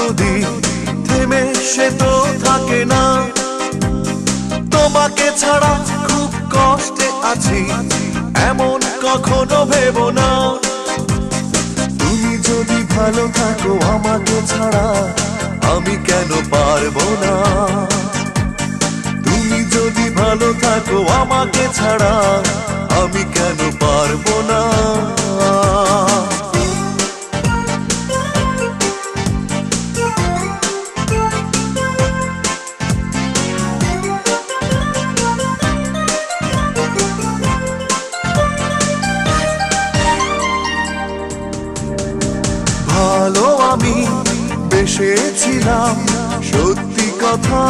নদী থেমে সে তো থাকে না। তোমাকে ছাড়া খুব কষ্টে আছি এমন কখনো ভেবো না। তুমি যদি ভালো থাকো আমাকে ছাড়া আমি কেন পারবো না। তুমি যদি ভালো থাকো আমাকে ছাড়া আমি কেন পারবো না। ভালো আমি বেসেছিলাম সত্যি কথা।